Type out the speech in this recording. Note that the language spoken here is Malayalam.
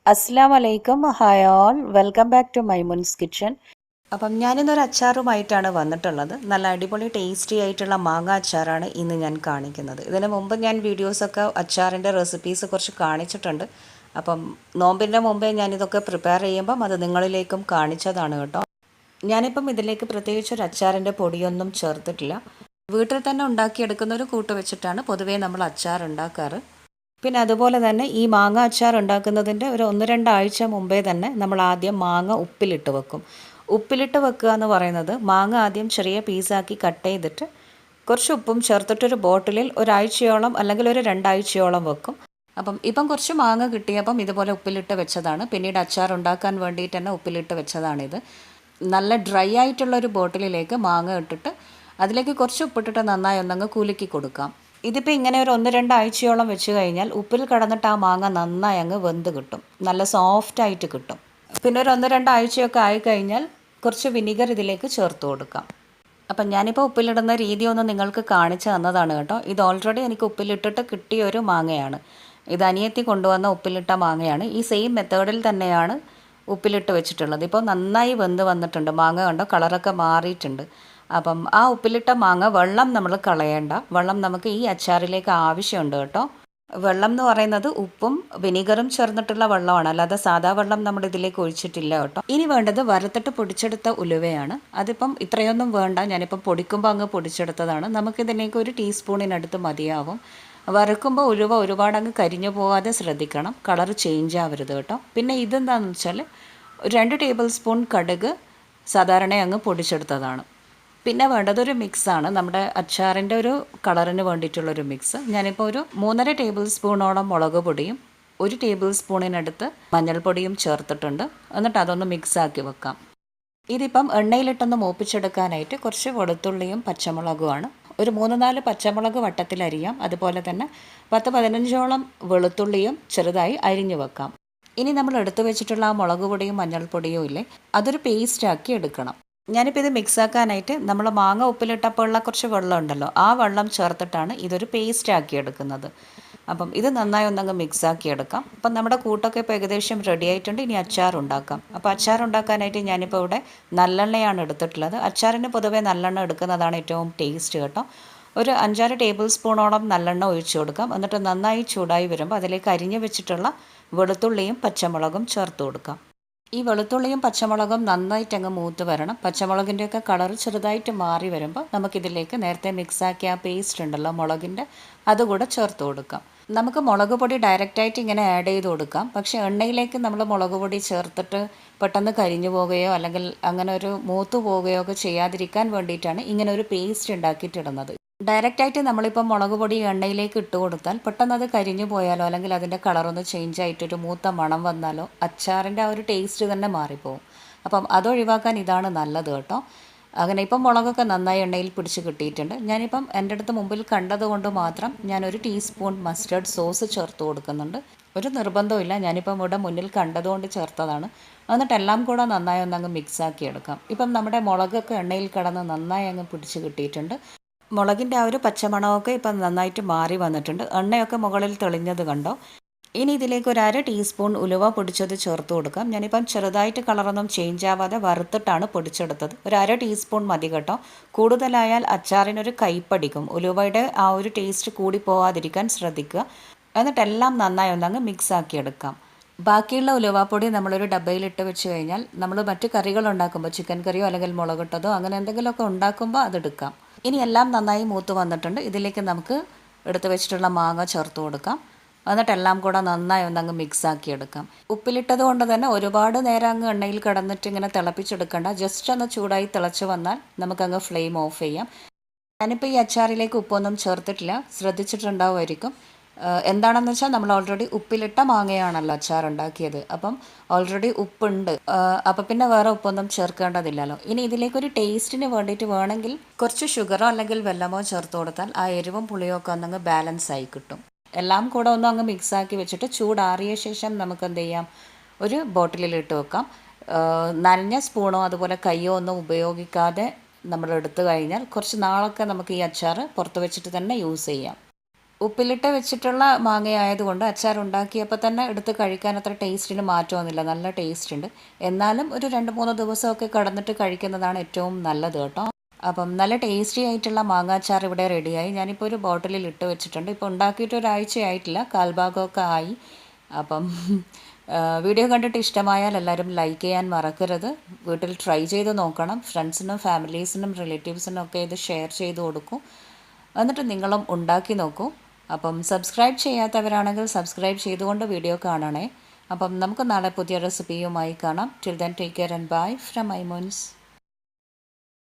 അസ്സാം വലൈക്കും hi all welcome back to Maimun's kitchen. അപ്പം ഞാനിന്നൊരു അച്ചാറുമായിട്ടാണ് വന്നിട്ടുള്ളത്. നല്ല അടിപൊളി ടേസ്റ്റി ആയിട്ടുള്ള മാങ്ങ അച്ചാറാണ് ഇന്ന് ഞാൻ കാണിക്കുന്നത്. ഇതിന് മുമ്പ് ഞാൻ വീഡിയോസൊക്കെ അച്ചാറിൻ്റെ റെസിപ്പീസ് കുറച്ച് കാണിച്ചിട്ടുണ്ട്. അപ്പം നോമ്പിൻ്റെ മുമ്പേ ഞാനിതൊക്കെ പ്രിപ്പയർ ചെയ്യുമ്പം അത് നിങ്ങളിലേക്കും കാണിച്ചതാണ് കേട്ടോ. ഞാനിപ്പം ഇതിലേക്ക് പ്രത്യേകിച്ച് ഒരു അച്ചാറിൻ്റെ പൊടിയൊന്നും ചേർത്തിട്ടില്ല. വീട്ടിൽ തന്നെ ഉണ്ടാക്കിയെടുക്കുന്ന ഒരു കൂട്ട് വെച്ചിട്ടാണ് പൊതുവേ നമ്മൾ അച്ചാർ ഉണ്ടാക്കാറ്. പിന്നെ അതുപോലെ തന്നെ ഈ മാങ്ങ അച്ചാർ ഉണ്ടാക്കുന്നതിൻ്റെ ഒരു 1-2 ആഴ്ച മുമ്പേ തന്നെ നമ്മൾ ആദ്യം മാങ്ങ ഉപ്പിലിട്ട് വെക്കും. ഉപ്പിലിട്ട് വെക്കുക എന്ന് പറയുന്നത് മാങ്ങ ആദ്യം ചെറിയ പീസാക്കി കട്ട് ചെയ്തിട്ട് കുറച്ച് ഉപ്പും ചേർത്തിട്ടൊരു ബോട്ടിലിൽ ഒരാഴ്ചയോളം അല്ലെങ്കിൽ ഒരു 2 ആഴ്ചയോളം വെക്കും. ഇപ്പം കുറച്ച് മാങ്ങ കിട്ടിയപ്പം ഇതുപോലെ ഉപ്പിലിട്ട് വെച്ചതാണ്. പിന്നീട് അച്ചാർ ഉണ്ടാക്കാൻ വേണ്ടിയിട്ട് തന്നെ ഉപ്പിലിട്ട് വെച്ചതാണിത്. നല്ല ഡ്രൈ ആയിട്ടുള്ള ഒരു ബോട്ടിലിലേക്ക് മാങ്ങ ഇട്ടിട്ട് അതിലേക്ക് കുറച്ച് ഉപ്പിട്ടിട്ട് നന്നായി ഒന്നങ്ങ് കുലുക്കി കൊടുക്കാം. ഇതിപ്പോൾ ഇങ്ങനെ ഒരു 1-2 ആഴ്ചയോളം വെച്ച് കഴിഞ്ഞാൽ ഉപ്പിൽ കിടന്നിട്ട് ആ മാങ്ങ നന്നായി അങ്ങ് വെന്ത് കിട്ടും, നല്ല സോഫ്റ്റായിട്ട് കിട്ടും. പിന്നെ ഒരു 1-2 ആഴ്ചയൊക്കെ ആയിക്കഴിഞ്ഞാൽ കുറച്ച് വിനീഗർ ഇതിലേക്ക് ചേർത്ത് കൊടുക്കാം. അപ്പം ഞാനിപ്പോൾ ഉപ്പിലിടുന്ന രീതി ഒന്ന് നിങ്ങൾക്ക് കാണിച്ചു തന്നതാണ് കേട്ടോ. ഇത് ഓൾറെഡി എനിക്ക് ഉപ്പിലിട്ടിട്ട് കിട്ടിയ ഒരു മാങ്ങയാണ്. ഇത് അനിയത്തി കൊണ്ടുവന്ന ഉപ്പിലിട്ട മാങ്ങയാണ്. ഈ സെയിം മെത്തേഡിൽ തന്നെയാണ് ഉപ്പിലിട്ട് വെച്ചിട്ടുള്ളത്. ഇപ്പോൾ നന്നായി വെന്ത് വന്നിട്ടുണ്ട്. മാങ്ങ കണ്ടോ, കളറൊക്കെ മാറിയിട്ടുണ്ട്. അപ്പം ആ ഉപ്പിലിട്ട മാങ്ങ വെള്ളം നമ്മൾ കളയേണ്ട. വെള്ളം നമുക്ക് ഈ അച്ചാറിലേക്ക് ആവശ്യമുണ്ട് കേട്ടോ. വെള്ളം എന്ന് പറയുന്നത് ഉപ്പും വിനീഗറും ചേർന്നിട്ടുള്ള വെള്ളമാണ്, അല്ലാതെ സാധാ വെള്ളം നമ്മൾ ഇതിലേക്ക് ഒഴിച്ചിട്ടില്ല കേട്ടോ. ഇനി വേണ്ടത് വറുത്തിട്ട് പൊടിച്ചെടുത്ത ഉലുവയാണ്. അതിപ്പം ഇത്രയൊന്നും വേണ്ട, ഞാനിപ്പം പൊടിക്കുമ്പോൾ അങ്ങ് പൊടിച്ചെടുത്തതാണ്. നമുക്കിതിലേക്ക് ഒരു ടീസ്പൂണിനടുത്ത് മതിയാവും. വറുക്കുമ്പോൾ ഉലുവ ഒരുപാട് അങ്ങ് കരിഞ്ഞു പോകാതെ ശ്രദ്ധിക്കണം, കളർ ചേഞ്ച് ആവരുത് കേട്ടോ. പിന്നെ ഇതെന്താണെന്ന് വെച്ചാൽ 2 ടേബിൾ സ്പൂൺ കടുക് സാധാരണ അങ്ങ് പൊടിച്ചെടുത്തതാണ്. പിന്നെ വേണ്ടത് ഒരു മിക്സാണ്, നമ്മുടെ അച്ചാറിൻ്റെ ഒരു കളറിന് വേണ്ടിയിട്ടുള്ളൊരു മിക്സ്. ഞാനിപ്പോൾ ഒരു 3.5 ടേബിൾ സ്പൂണോളം മുളക് പൊടിയും 1 ടേബിൾ സ്പൂണിനടുത്ത് മഞ്ഞൾപ്പൊടിയും ചേർത്തിട്ടുണ്ട്. എന്നിട്ട് അതൊന്ന് മിക്സാക്കി വെക്കാം. ഇതിപ്പം എണ്ണയിലിട്ടൊന്ന് മൂപ്പിച്ചെടുക്കാനായിട്ട് കുറച്ച് വെളുത്തുള്ളിയും പച്ചമുളകുമാണ്. ഒരു 3-4 പച്ചമുളക് വട്ടത്തിലരിയാം. അതുപോലെ തന്നെ 10-15ഓളം വെളുത്തുള്ളിയും ചെറുതായി അരിഞ്ഞു വെക്കാം. ഇനി നമ്മൾ എടുത്തു വെച്ചിട്ടുള്ള ആ മുളക് പൊടിയും മഞ്ഞൾപ്പൊടിയും ഇല്ലേ, അതൊരു പേസ്റ്റാക്കി എടുക്കണം. ഞാനിപ്പോൾ ഇത് മിക്സാക്കാനായിട്ട് നമ്മൾ മാങ്ങ ഉപ്പിലിട്ടപ്പോൾ ഉള്ള കുറച്ച് വെള്ളം ഉണ്ടല്ലോ, ആ വെള്ളം ചേർത്തിട്ടാണ് ഇതൊരു പേസ്റ്റ് ആക്കി എടുക്കുന്നത്. അപ്പം ഇത് നന്നായി ഒന്നങ്ങ് മിക്സാക്കി എടുക്കാം. അപ്പം നമ്മുടെ കൂട്ടൊക്കെ ഇപ്പോൾ ഏകദേശം റെഡി ആയിട്ടുണ്ട്. ഇനി അച്ചാർ ഉണ്ടാക്കാം. അപ്പോൾ അച്ചാർ ഉണ്ടാക്കാനായിട്ട് ഞാനിപ്പോൾ ഇവിടെ നല്ലെണ്ണയാണ് എടുത്തിട്ടുള്ളത്. അച്ചാറിന് പൊതുവേ നല്ലെണ്ണ എടുക്കുന്നതാണ് ഏറ്റവും ടേസ്റ്റ് കേട്ടോ. ഒരു 5-6 ടേബിൾ സ്പൂണോളം നല്ലെണ്ണ ഒഴിച്ചു കൊടുക്കാം. എന്നിട്ട് നന്നായി ചൂടായി വരുമ്പോൾ അതിലേക്ക് അരിഞ്ഞു വെച്ചിട്ടുള്ള വെളുത്തുള്ളിയും പച്ചമുളകും ചേർത്ത് കൊടുക്കാം. ഈ വെളുത്തുള്ളിയും പച്ചമുളകും നന്നായിട്ട് അങ്ങ് മൂത്ത് വരണം. പച്ചമുളകിൻ്റെയൊക്കെ കളർ ചെറുതായിട്ട് മാറി വരുമ്പോൾ നമുക്കിതിലേക്ക് നേരത്തെ മിക്സാക്കിയ ആ പേസ്റ്റ് ഉണ്ടല്ലോ മുളകിൻ്റെ, അതുകൂടെ ചേർത്ത് കൊടുക്കാം. നമുക്ക് മുളക് പൊടി ഡയറക്റ്റായിട്ട് ഇങ്ങനെ ആഡ് ചെയ്ത് കൊടുക്കാം. പക്ഷേ എണ്ണയിലേക്ക് നമ്മൾ മുളക് പൊടി ചേർത്തിട്ട് പെട്ടെന്ന് കരിഞ്ഞു പോവുകയോ അല്ലെങ്കിൽ അങ്ങനെ ഒരു മൂത്ത് പോവുകയോ ഒക്കെ ചെയ്യാതിരിക്കാൻ വേണ്ടിയിട്ടാണ് ഇങ്ങനെ ഒരു പേസ്റ്റ് ഉണ്ടാക്കിയിട്ടിടുന്നത്. ഡയറക്റ്റായിട്ട് നമ്മളിപ്പോൾ മുളക് പൊടി എണ്ണയിലേക്ക് ഇട്ട് കൊടുത്താൽ പെട്ടെന്ന് അത് കരിഞ്ഞു പോയാലോ അല്ലെങ്കിൽ അതിൻ്റെ കളറൊന്ന് ചേഞ്ച് ആയിട്ടൊരു മൂത്ത മണം വന്നാലോ അച്ചാറിൻ്റെ ആ ഒരു ടേസ്റ്റ് തന്നെ മാറിപ്പോവും. അപ്പം അതൊഴിവാക്കാൻ ഇതാണ് നല്ലത് കേട്ടോ. അങ്ങനെ ഇപ്പം മുളകൊക്കെ നന്നായി എണ്ണയിൽ പിടിച്ച് കിട്ടിയിട്ടുണ്ട്. ഞാനിപ്പം എൻ്റെ അടുത്ത് മുമ്പിൽ കണ്ടതുകൊണ്ട് മാത്രം ഞാനൊരു ടീസ്പൂൺ മസ്റ്റർഡ് സോസ് ചേർത്ത് കൊടുക്കുന്നുണ്ട്. ഒരു നിർബന്ധമില്ല, ഞാനിപ്പം ഇവിടെ മുന്നിൽ കണ്ടതുകൊണ്ട് ചേർത്തതാണ്. എന്നിട്ട് എല്ലാം കൂടെ നന്നായി ഒന്നങ്ങ് മിക്സാക്കി എടുക്കാം. ഇപ്പം നമ്മുടെ മുളകൊക്കെ എണ്ണയിൽ കിടന്ന് നന്നായി അങ്ങ് പിടിച്ച് കിട്ടിയിട്ടുണ്ട്. മുളകിൻ്റെ ആ ഒരു പച്ചമണമൊക്കെ ഇപ്പം നന്നായിട്ട് മാറി വന്നിട്ടുണ്ട്. എണ്ണയൊക്കെ മുകളിൽ തെളിഞ്ഞത് കണ്ടോ. ഇനി ഇതിലേക്ക് ഒരു 1/2 ടീസ്പൂൺ ഉലുവ പൊടിച്ചത് ചേർത്ത് കൊടുക്കാം. ഞാനിപ്പം ചെറുതായിട്ട് കളറൊന്നും ചേഞ്ച് ആവാതെ വറുത്തിട്ടാണ് പൊടിച്ചെടുത്തത്. ഒരു 1/2 ടീസ്പൂൺ മതി കേട്ടോ. കൂടുതലായാൽ അച്ചാറിനൊരു കയ്പ്പടിക്കും. ഉലുവയുടെ ആ ഒരു ടേസ്റ്റ് കൂടി പോവാതിരിക്കാൻ ശ്രദ്ധിക്കുക. എന്നിട്ടെല്ലാം നന്നായി ഒന്നങ്ങ് മിക്സാക്കി എടുക്കാം. ബാക്കിയുള്ള ഉലുവാപ്പൊടി നമ്മളൊരു ഡബ്ബയിലിട്ട് വെച്ച് കഴിഞ്ഞാൽ നമ്മൾ മറ്റ് കറികൾ ഉണ്ടാക്കുമ്പോൾ ചിക്കൻ കറിയോ അല്ലെങ്കിൽ മുളകിട്ടതോ അങ്ങനെ എന്തെങ്കിലുമൊക്കെ ഉണ്ടാക്കുമ്പോൾ അതെടുക്കാം. ഇനി എല്ലാം നന്നായി മൂത്ത് വന്നിട്ടുണ്ട്. ഇതിലേക്ക് നമുക്ക് എടുത്ത് വെച്ചിട്ടുള്ള മാങ്ങ ചേർത്ത് കൊടുക്കാം. എന്നിട്ട് എല്ലാം കൂടെ നന്നായി ഒന്നങ്ങ് മിക്സാക്കി എടുക്കാം. ഉപ്പിലിട്ടത് കൊണ്ട് തന്നെ ഒരുപാട് നേരം അങ്ങ് എണ്ണയിൽ കിടന്നിട്ട് ഇങ്ങനെ തിളപ്പിച്ചെടുക്കേണ്ട. ജസ്റ്റ് ഒന്ന് ചൂടായി തിളച്ച് വന്നാൽ നമുക്കങ്ങ് ഫ്ലെയിം ഓഫ് ചെയ്യാം. ഞാനിപ്പോൾ ഈ അച്ചാറിലേക്ക് ഉപ്പൊന്നും ചേർത്തിട്ടില്ല, ശ്രദ്ധിച്ചിട്ടുണ്ടാവുമായിരിക്കും. എന്താണെന്ന് വെച്ചാൽ നമ്മൾ ഓൾറെഡി ഉപ്പിലിട്ട മാങ്ങയാണല്ലോ അച്ചാർ ഉണ്ടാക്കിയത്. അപ്പം ഓൾറെഡി ഉപ്പുണ്ട്. അപ്പം പിന്നെ വേറെ ഉപ്പൊന്നും ചേർക്കേണ്ടതില്ലല്ലോ. ഇനി ഇതിലേക്കൊരു ടേസ്റ്റിന് വേണ്ടിയിട്ട് വേണമെങ്കിൽ കുറച്ച് ഷുഗറോ അല്ലെങ്കിൽ വെല്ലമോ ചേർത്ത് കൊടുത്താൽ ആ എരിവും പുളിയോ ഒക്കെ ഒന്നങ്ങ് ബാലൻസ് ആയി കിട്ടും. എല്ലാം കൂടെ ഒന്നും അങ്ങ് മിക്സാക്കി വെച്ചിട്ട് ചൂടാറിയ ശേഷം നമുക്ക് എന്ത് ചെയ്യാം, ഒരു ബോട്ടിലിലിട്ട് വെക്കാം. നനഞ്ഞ സ്പൂണോ അതുപോലെ കയ്യോ ഒന്നും ഉപയോഗിക്കാതെ നമ്മൾ എടുത്തു കഴിഞ്ഞാൽ കുറച്ച് നാളൊക്കെ നമുക്ക് ഈ അച്ചാർ പുറത്ത് വെച്ചിട്ട് തന്നെ യൂസ് ചെയ്യാം. ഉപ്പിലിട്ട് വെച്ചിട്ടുള്ള മാങ്ങയായതുകൊണ്ട് അച്ചാർ ഉണ്ടാക്കിയപ്പോൾ തന്നെ എടുത്ത് കഴിക്കാൻ അത്ര ടേസ്റ്റിന് മാറ്റമൊന്നുമില്ല, നല്ല ടേസ്റ്റ് ഉണ്ട്. എന്നാലും ഒരു 2-3 ദിവസമൊക്കെ കടന്നിട്ട് കഴിക്കുന്നതാണ് ഏറ്റവും നല്ലത് കേട്ടോ. അപ്പം നല്ല ടേസ്റ്റി ആയിട്ടുള്ള മാങ്ങാച്ചാർ ഇവിടെ റെഡിയായി. ഞാനിപ്പോൾ ഒരു ബോട്ടിലിൽ ഇട്ട് വെച്ചിട്ടുണ്ട്. ഇപ്പോൾ ഉണ്ടാക്കിയിട്ട് ഒരാഴ്ചയായിട്ടില്ല, കാൽഭാഗമൊക്കെ ആയി. അപ്പം വീഡിയോ കണ്ടിട്ട് ഇഷ്ടമായാൽ എല്ലാവരും ലൈക്ക് ചെയ്യാൻ മറക്കരുത്. വീട്ടിൽ ട്രൈ ചെയ്ത് നോക്കണം. ഫ്രണ്ട്സിനും ഫാമിലീസിനും റിലേറ്റീവ്സിനും ഒക്കെ ഇത് ഷെയർ ചെയ്ത് കൊടുക്കും. എന്നിട്ട് നിങ്ങളും ഉണ്ടാക്കി നോക്കൂ. അപ്പം സബ്സ്ക്രൈബ് ചെയ്യാത്തവരാണെങ്കിൽ സബ്സ്ക്രൈബ് ചെയ്തുകൊണ്ട് വീഡിയോ കാണണേ. അപ്പം നമുക്ക് നാളെ പുതിയ റെസിപ്പിയുമായി കാണാം. Till then take care and bye from my മുൻസ്.